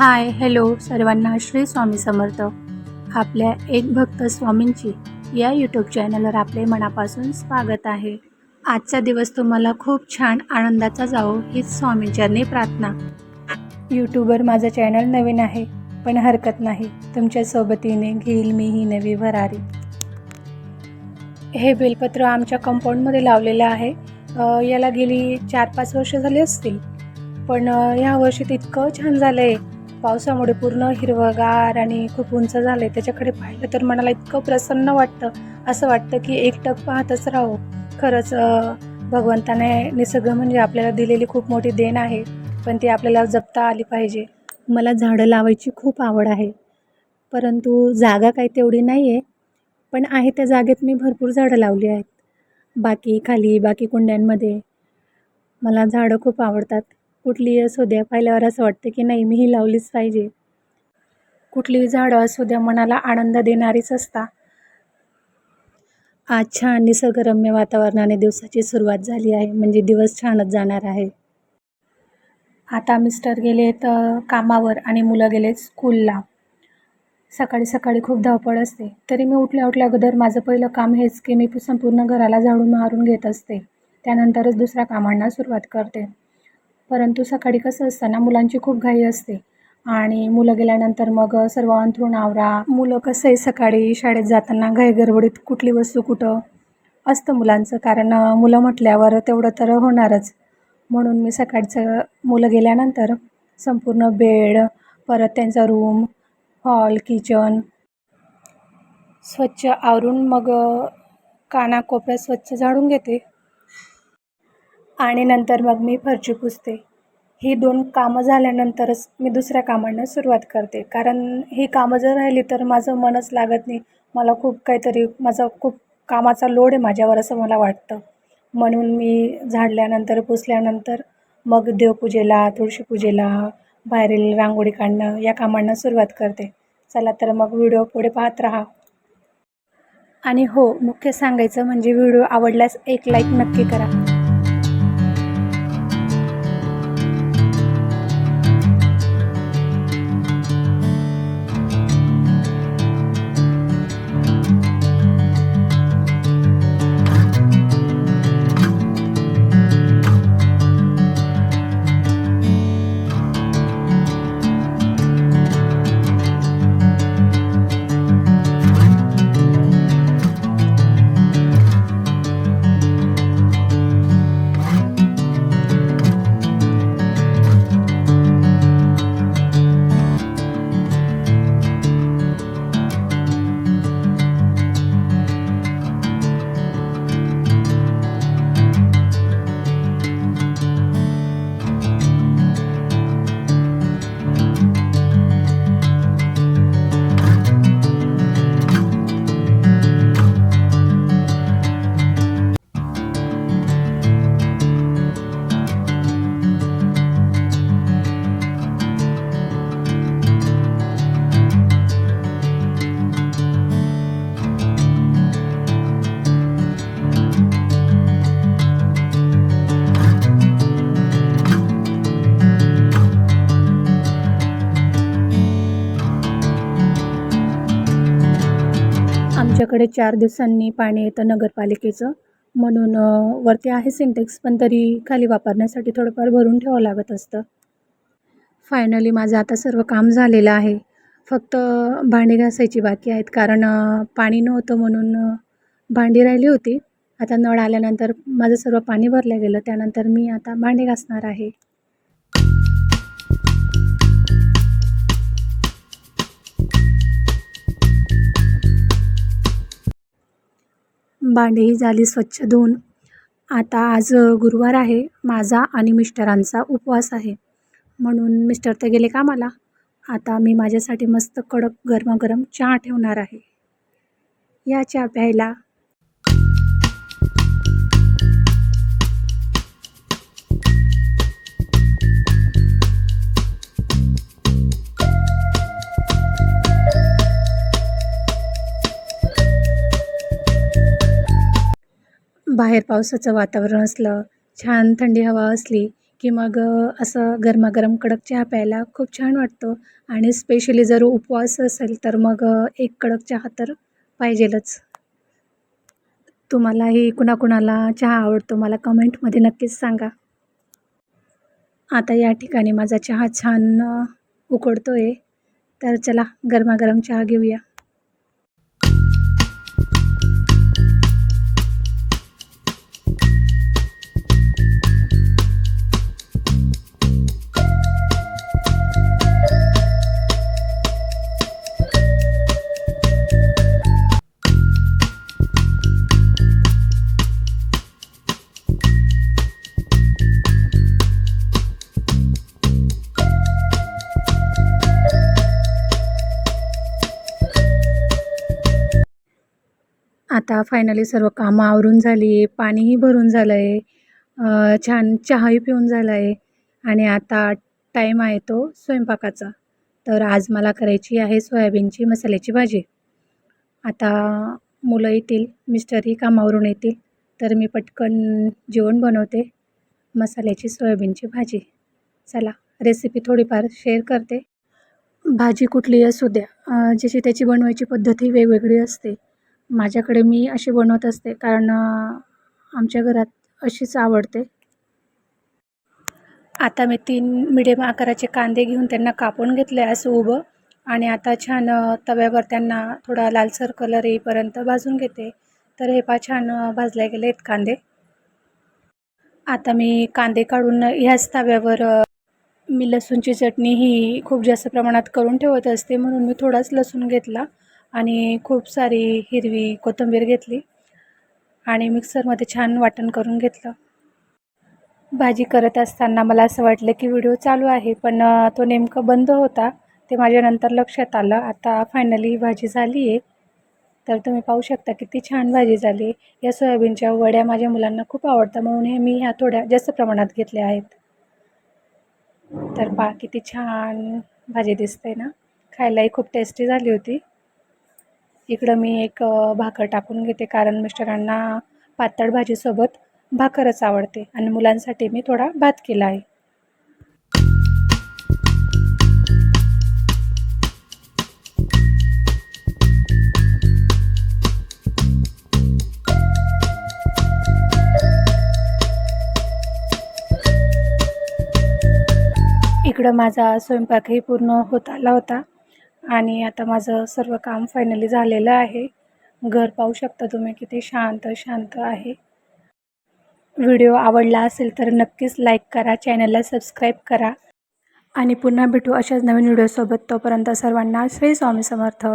Hi hello सर्वांना श्री स्वामी समर्थ. आपल्या एक भक्त स्वामींची या यूट्यूब चॅनलवर आपले मनापासून स्वागत आहे. आजचा दिवस तुम्हाला खूप छान आनंदाचा जावो हीच स्वामींचरणी प्रार्थना. यूट्यूबवर माझं चॅनल नवीन आहे पण हरकत नाही, तुमच्या सोबतीने घेईल मी ही नवी भरारी. हे बेलपत्र आमच्या कंपाऊंडमध्ये लावलेलं आहे. याला गेली 4-5 वर्ष झाली असतील, पण ह्या वर्षी इतकं छान झालं आहे. पावसामुळे पूर्ण हिरवगार आणि खूप उंच झालं आहे. त्याच्याकडे पाहिलं तर मनाला इतकं प्रसन्न वाटतं, असं वाटतं की एकटक पाहतच राहावं. खरंच भगवंताने निसर्ग म्हणजे आपल्याला दिलेली खूप मोठी देण आहे, पण ती आपल्याला जपता आली पाहिजे. मला झाडं लावायची खूप आवड आहे, परंतु जागा काही तेवढी नाही आहे. पण आहे त्या जागेत मी भरपूर झाडं लावली आहेत. बाकी कुंड्यांमध्ये मला झाडं खूप आवडतात. कुठलीही असू द्या, पाहिल्यावर असं वाटतं की नाही मी ही लावलीच पाहिजे. कुठलीही झाडं असू द्या मनाला आनंद देणारीच असतात. आज छान निसर्गरम्य वातावरणाने दिवसाची सुरुवात झाली आहे, म्हणजे दिवस छानच जाणार आहे. आता मिस्टर गेलेत कामावर आणि मुलं गेलेत स्कूलला. सकाळी सकाळी खूप धावपळ असते, तरी मी उठल्या अगोदर माझं पहिलं काम हेच की मी संपूर्ण घराला झाडू मारून घेत असते. त्यानंतरच दुसऱ्या कामांना सुरुवात करते. परंतु सकाळी कसं असतं ना, मुलांची खूप घाई असते आणि मुलं गेल्यानंतर मग सर्व अंथरूण आवरा. मुलं कसं आहे सकाळी शाळेत जाताना घाई गडबडीत कुठली वस्तू कुठं असतं मुलांचं, कारण मुलं म्हटल्यावर तेवढं तर होणारच. म्हणून मी सकाळचं मुलं गेल्यानंतर संपूर्ण बेड, परत त्यांचा रूम, हॉल, किचन स्वच्छ आवरून मग कानाकोपऱ्यात स्वच्छ झाडून घेते आणि नंतर मग मी फरशी पुसते. ही 2 कामं झाल्यानंतरच मी दुसऱ्या कामांना सुरुवात करते, कारण ही कामं जर राहिली तर माझं मनच लागत नाही. मला माझा खूप कामाचा लोड आहे माझ्यावर असं मला वाटतं. म्हणून मी झाडल्यानंतर, पुसल्यानंतर मग देवपूजेला, तुळशीपूजेला, बाहेरील रांगोळी काढणं या कामांना सुरुवात करते. चला तर मग व्हिडिओ पुढे पाहत राहा. आणि हो, मुख्य सांगायचं म्हणजे व्हिडिओ आवडल्यास एक लाईक नक्की करा. आमच्याकडे 4 दिवसांनी पाणी येतं नगरपालिकेचं, म्हणून वरती आहे सिंटेक्स, पण तरी खाली वापरण्यासाठी थोडंफार भरून ठेवावं लागत असतं. फायनली माझं आता सर्व काम झालेलं आहे. फक्त भांडी घासायची बाकी आहेत, कारण पाणी नव्हतं म्हणून भांडी राहिली होती. आता नळ आल्यानंतर माझं सर्व पाणी भरलं गेलं, त्यानंतर मी आता भांडी घासणार आहे. भांडीही झाली स्वच्छ धुवून. आता आज गुरुवार आहे, माझा आणि मिस्टरांचा उपवास आहे, म्हणून मिस्टर तर गेले कामाला. आता मी माझ्यासाठी मस्त कडक गरमागरम चहा ठेवणार आहे. या चहा प्यायला. बाहेर पावसाचं वातावरण असलं, छान थंडी हवा असली की मग असं गरमागरम कडक चहा प्यायला खूप छान वाटतं. आणि स्पेशली जर उपवास असेल तर मग एक कडक चहा तर पाहिजेलच. तुम्हालाही कुणाकुणाला चहा आवडतो मला कमेंटमध्ये नक्कीच सांगा. आता या ठिकाणी माझा चहा छान उकळतोय. तर चला गरमागरम चहा घेऊया. आता फायनली सर्व कामं आवरून झाली, पाणीही भरून झालं आहे, छान चहाही पिऊन झाला आहे आणि आता टाईम आहे तो स्वयंपाकाचा. तर आज मला करायची आहे सोयाबीनची मसाल्याची भाजी. आता मुलं येतील, मिस्टरही कामावरून येतील, तर मी पटकन जेवण बनवते, मसाल्याची सोयाबीनची भाजी. चला रेसिपी थोडीफार शेअर करते. भाजी कुठलीही असू द्या, ज्याची त्याची बनवायची पद्धती वेगवेगळी असते. माझ्याकडे मी अशी बनवत असते कारण आमच्या घरात अशीच आवडते. आता मी 3 मिडियम आकाराचे कांदे घेऊन त्यांना कापून घेतले असं उभं आणि आता छान तव्यावर त्यांना थोडा लालसर कलर येईपर्यंत भाजून घेते. तर हे पहा छान भाजले गेले आहेत कांदे. आता मी कांदे काढून ह्याच तव्यावर मी लसूणची चटणी ही खूप जास्त प्रमाणात करून ठेवत असते, म्हणून मी थोडाच लसूण घेतला आणि खूप सारी हिरवी कोथिंबीर घेतली आणि मिक्सरमध्ये छान वाटण करून घेतलं. भाजी करत असताना मला असं वाटलं की व्हिडिओ चालू आहे, पण तो नेमकं बंद होता. ते माझ्या नंतर लक्षात आलं. आता फायनली ही भाजी झाली आहे. तर तुम्ही पाहू शकता किती छान भाजी झाली. या सोयाबीनच्या वड्या माझ्या मुलांना खूप आवडतात, म्हणून हे मी ह्या थोड्या जास्त प्रमाणात घेतल्या आहेत. तर पहा किती छान भाजी दिसते ना, खायलाही खूप टेस्टी झाली होती. इकडं मी एक भाकर टाकून घेते कारण मिस्टरांना पातळ भाजीसोबत भाकरच आवडते आणि मुलांसाठी मी थोडा भात केला आहे. इकडं माझा स्वयंपाकही पूर्ण होत आला होता आणि आता माझं सर्व काम फायनली झालेलं आहे. घर पाहू शकता तुम्ही किती शांत शांत आहे. व्हिडिओ आवडला असेल तर नक्कीच लाईक करा, चॅनलला सबस्क्राईब करा आणि पुन्हा भेटू अशाच नवीन व्हिडिओसोबत. तोपर्यंत सर्वांना श्री स्वामी समर्थ.